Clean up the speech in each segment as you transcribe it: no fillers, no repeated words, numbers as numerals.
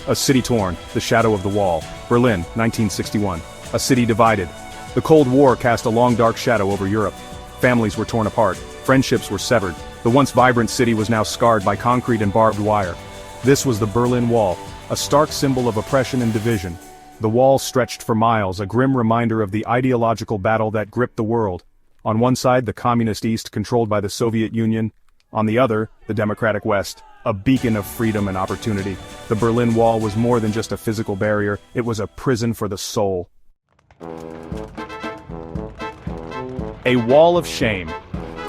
A city torn, the shadow of the wall. Berlin, 1961. A city divided. The Cold War cast a long dark shadow over Europe. Families were torn apart, friendships were severed. The once vibrant city was now scarred by concrete and barbed wire. This was the Berlin Wall, a stark symbol of oppression and division. The wall stretched for miles, a grim reminder of the ideological battle that gripped the world. On one side, the communist East, controlled by the Soviet Union. On the other, the democratic West, a beacon of freedom and opportunity. The Berlin Wall was more than just a physical barrier, it was a prison for the soul. A wall of shame,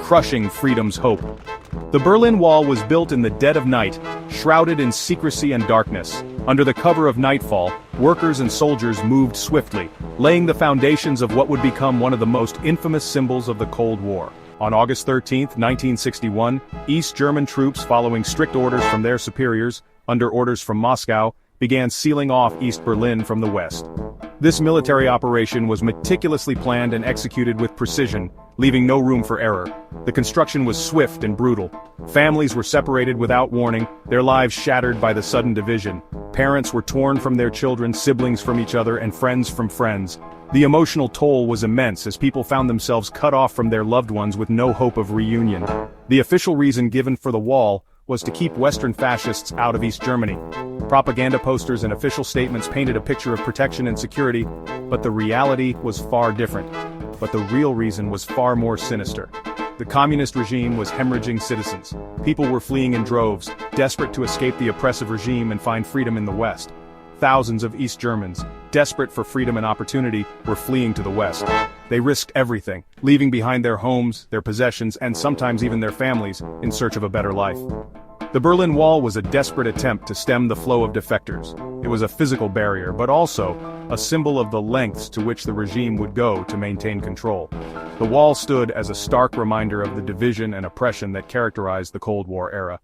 crushing freedom's hope. The Berlin Wall was built in the dead of night, shrouded in secrecy and darkness. Under the cover of nightfall, workers and soldiers moved swiftly, laying the foundations of what would become one of the most infamous symbols of the Cold War. On August 13, 1961, East German troops, following strict orders from their superiors, under orders from Moscow, began sealing off East Berlin from the west. This military operation was meticulously planned and executed with precision, leaving no room for error. The construction was swift and brutal. Families were separated without warning, their lives shattered by the sudden division. Parents were torn from their children, siblings from each other, and friends from friends. The emotional toll was immense as people found themselves cut off from their loved ones with no hope of reunion. The official reason given for the wall was to keep Western fascists out of East Germany. Propaganda posters and official statements painted a picture of protection and security, but the reality was far different. But the real reason was far more sinister. The communist regime was hemorrhaging citizens. People were fleeing in droves, desperate to escape the oppressive regime and find freedom in the West. Thousands of East Germans, desperate for freedom and opportunity, were fleeing to the West. They risked everything, leaving behind their homes, their possessions, and sometimes even their families, in search of a better life. The Berlin Wall was a desperate attempt to stem the flow of defectors. It was a physical barrier, but also a symbol of the lengths to which the regime would go to maintain control. The wall stood as a stark reminder of the division and oppression that characterized the Cold War era.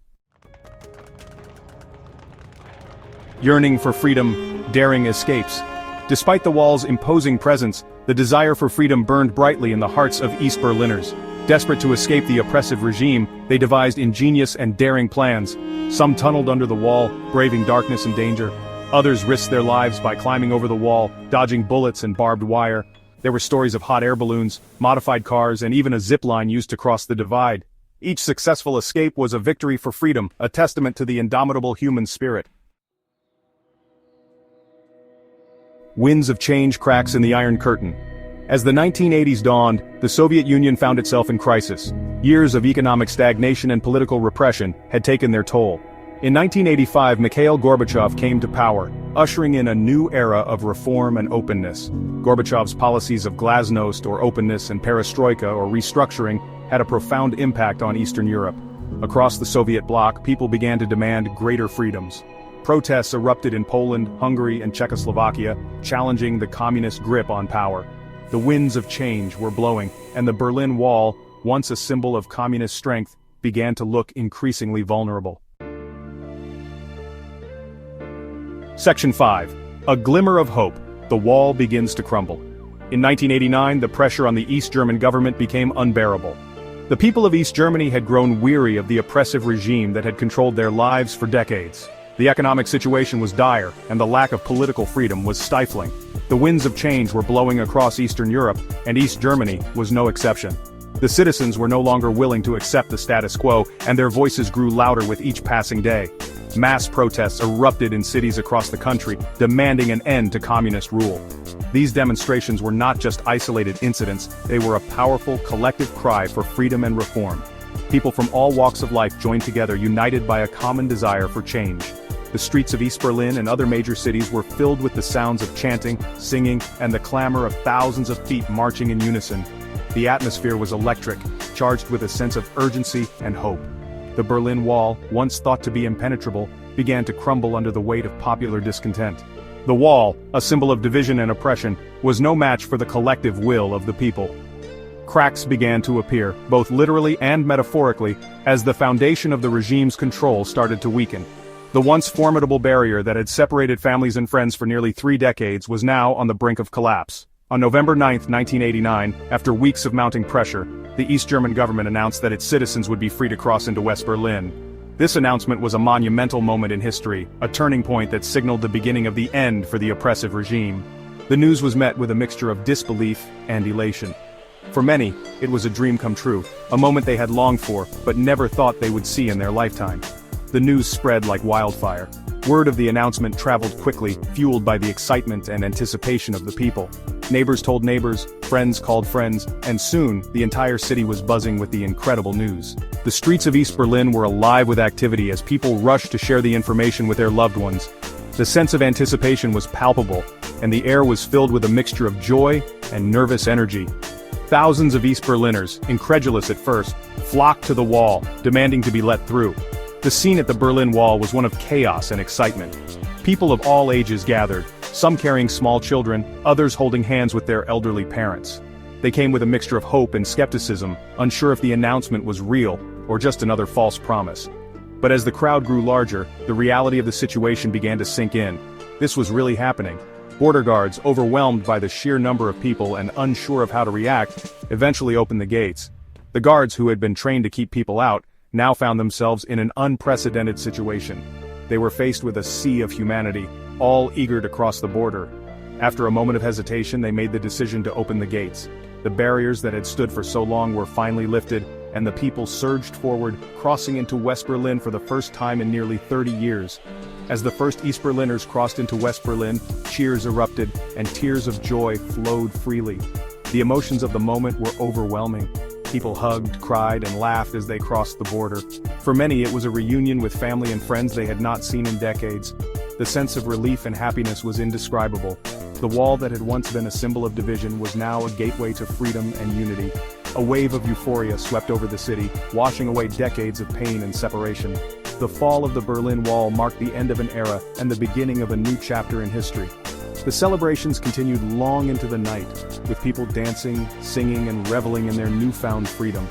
Yearning for freedom, daring escapes. Despite the wall's imposing presence, the desire for freedom burned brightly in the hearts of East Berliners. Desperate to escape the oppressive regime, they devised ingenious and daring plans. Some tunneled under the wall, braving darkness and danger. Others risked their lives by climbing over the wall, dodging bullets and barbed wire. There were stories of hot air balloons, modified cars, and even a zip line used to cross the divide. Each successful escape was a victory for freedom, a testament to the indomitable human spirit. Winds of change cracks in the Iron Curtain. As the 1980s dawned, the Soviet Union found itself in crisis. Years of economic stagnation and political repression had taken their toll. In 1985, Mikhail Gorbachev came to power, ushering in a new era of reform and openness. Gorbachev's policies of glasnost or openness and perestroika or restructuring had a profound impact on Eastern Europe. Across the Soviet bloc, people began to demand greater freedoms. Protests erupted in Poland, Hungary, and Czechoslovakia, challenging the communist grip on power. The winds of change were blowing, and the Berlin Wall, once a symbol of communist strength, began to look increasingly vulnerable. Section 5. A glimmer of hope. The wall begins to crumble. In 1989, the pressure on the East German government became unbearable. The people of East Germany had grown weary of the oppressive regime that had controlled their lives for decades. The economic situation was dire, and the lack of political freedom was stifling. The winds of change were blowing across Eastern Europe, and East Germany was no exception. The citizens were no longer willing to accept the status quo, and their voices grew louder with each passing day. Mass protests erupted in cities across the country, demanding an end to communist rule. These demonstrations were not just isolated incidents, they were a powerful, collective cry for freedom and reform. People from all walks of life joined together, united by a common desire for change. The streets of East Berlin and other major cities were filled with the sounds of chanting, singing, and the clamor of thousands of feet marching in unison. The atmosphere was electric, charged with a sense of urgency and hope. The Berlin Wall, once thought to be impenetrable, began to crumble under the weight of popular discontent. The wall, a symbol of division and oppression, was no match for the collective will of the people. Cracks began to appear, both literally and metaphorically, as the foundation of the regime's control started to weaken. The once formidable barrier that had separated families and friends for nearly 3 decades was now on the brink of collapse. On November 9, 1989, after weeks of mounting pressure, the East German government announced that its citizens would be free to cross into West Berlin. This announcement was a monumental moment in history, a turning point that signaled the beginning of the end for the oppressive regime. The news was met with a mixture of disbelief and elation. For many, it was a dream come true, a moment they had longed for, but never thought they would see in their lifetime. The news spread like wildfire. Word of the announcement traveled quickly, fueled by the excitement and anticipation of the people. Neighbors told neighbors, friends called friends, and soon, the entire city was buzzing with the incredible news. The streets of East Berlin were alive with activity as people rushed to share the information with their loved ones. The sense of anticipation was palpable, and the air was filled with a mixture of joy and nervous energy. Thousands of East Berliners, incredulous at first, flocked to the wall, demanding to be let through. The scene at the Berlin Wall was one of chaos and excitement. People of all ages gathered, some carrying small children, others holding hands with their elderly parents. They came with a mixture of hope and skepticism, unsure if the announcement was real, or just another false promise. But as the crowd grew larger, the reality of the situation began to sink in. This was really happening. Border guards, overwhelmed by the sheer number of people and unsure of how to react, eventually opened the gates. The guards, who had been trained to keep people out, now found themselves in an unprecedented situation. They were faced with a sea of humanity, all eager to cross the border. After a moment of hesitation, they made the decision to open the gates. The barriers that had stood for so long were finally lifted, and the people surged forward, crossing into West Berlin for the first time in nearly 30 years. As the first East Berliners crossed into West Berlin, cheers erupted, and tears of joy flowed freely. The emotions of the moment were overwhelming. People hugged, cried, and laughed as they crossed the border. For many, it was a reunion with family and friends they had not seen in decades. The sense of relief and happiness was indescribable. The wall that had once been a symbol of division was now a gateway to freedom and unity. A wave of euphoria swept over the city, washing away decades of pain and separation. The fall of the Berlin Wall marked the end of an era and the beginning of a new chapter in history. The celebrations continued long into the night, with people dancing, singing, and reveling in their newfound freedom.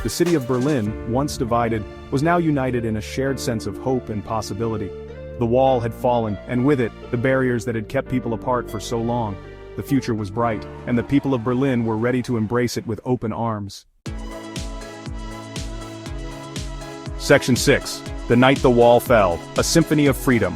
The city of Berlin, once divided, was now united in a shared sense of hope and possibility. The wall had fallen, and with it, the barriers that had kept people apart for so long. The future was bright, and the people of Berlin were ready to embrace it with open arms. Section 6. The Night the Wall Fell, a Symphony of Freedom.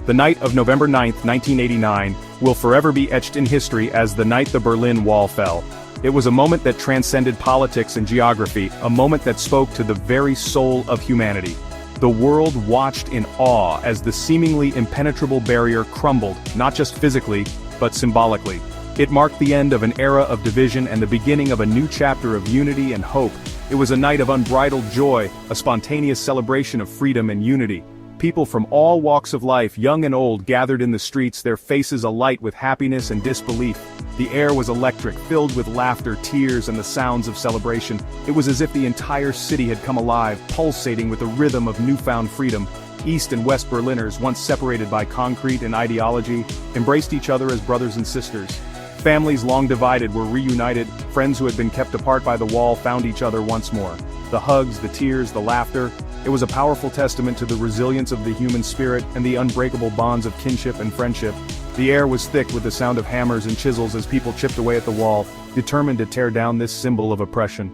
The night of November 9, 1989, will forever be etched in history as the night the Berlin Wall fell. It was a moment that transcended politics and geography, a moment that spoke to the very soul of humanity. The world watched in awe as the seemingly impenetrable barrier crumbled, not just physically, but symbolically. It marked the end of an era of division and the beginning of a new chapter of unity and hope. It was a night of unbridled joy, a spontaneous celebration of freedom and unity. People from all walks of life, young and old, gathered in the streets, their faces alight with happiness and disbelief. The air was electric, filled with laughter, tears, and the sounds of celebration. It was as if the entire city had come alive, pulsating with the rhythm of newfound freedom. East and West Berliners, once separated by concrete and ideology, embraced each other as brothers and sisters. Families long divided were reunited, friends who had been kept apart by the wall found each other once more. The hugs, the tears, the laughter. It was a powerful testament to the resilience of the human spirit and the unbreakable bonds of kinship and friendship. The air was thick with the sound of hammers and chisels as people chipped away at the wall, determined to tear down this symbol of oppression.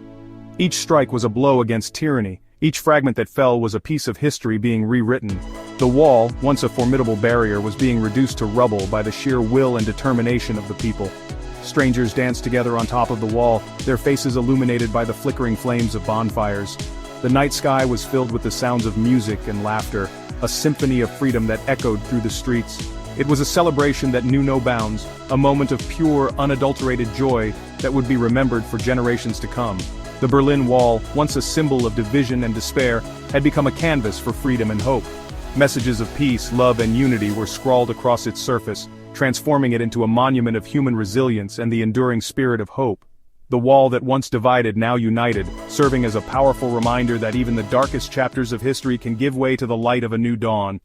Each strike was a blow against tyranny. Each fragment that fell was a piece of history being rewritten. The wall, once a formidable barrier, was being reduced to rubble by the sheer will and determination of the people. Strangers danced together on top of the wall, their faces illuminated by the flickering flames of bonfires. The night sky was filled with the sounds of music and laughter, a symphony of freedom that echoed through the streets. It was a celebration that knew no bounds, a moment of pure, unadulterated joy that would be remembered for generations to come. The Berlin Wall, once a symbol of division and despair, had become a canvas for freedom and hope. Messages of peace, love, and unity were scrawled across its surface, transforming it into a monument of human resilience and the enduring spirit of hope. The wall that once divided now united, serving as a powerful reminder that even the darkest chapters of history can give way to the light of a new dawn.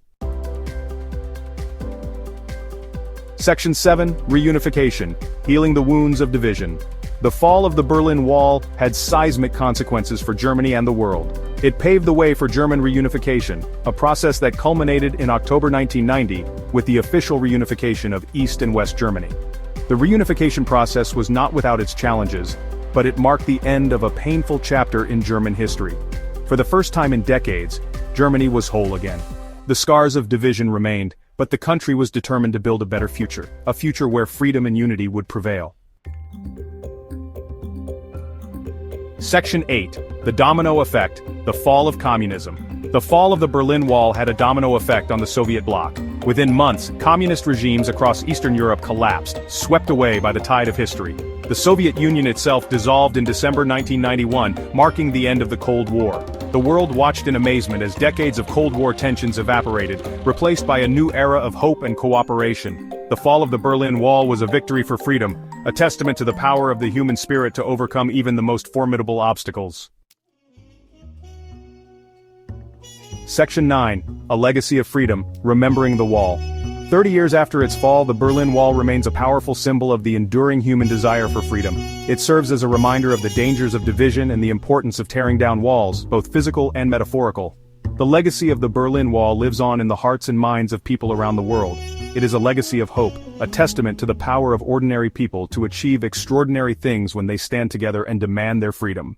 Section 7. Reunification. Healing the Wounds of Division. The fall of the Berlin Wall had seismic consequences for Germany and the world. It paved the way for German reunification, a process that culminated in October 1990 with the official reunification of East and West Germany. The reunification process was not without its challenges, but it marked the end of a painful chapter in German history. For the first time in decades, Germany was whole again. The scars of division remained, but the country was determined to build a better future, a future where freedom and unity would prevail. Section 8. The Domino Effect, the Fall of Communism. The fall of the Berlin Wall had a domino effect on the Soviet bloc. Within months, communist regimes across Eastern Europe collapsed, swept away by the tide of history. The Soviet Union itself dissolved in December 1991, marking the end of the Cold War. The world watched in amazement as decades of Cold War tensions evaporated, replaced by a new era of hope and cooperation. The fall of the Berlin Wall was a victory for freedom, a testament to the power of the human spirit to overcome even the most formidable obstacles. Section 9. A Legacy of Freedom, Remembering the Wall. 30 years after its fall, the Berlin Wall remains a powerful symbol of the enduring human desire for freedom. It serves as a reminder of the dangers of division and the importance of tearing down walls, both physical and metaphorical. The legacy of the Berlin Wall lives on in the hearts and minds of people around the world. It is a legacy of hope, a testament to the power of ordinary people to achieve extraordinary things when they stand together and demand their freedom.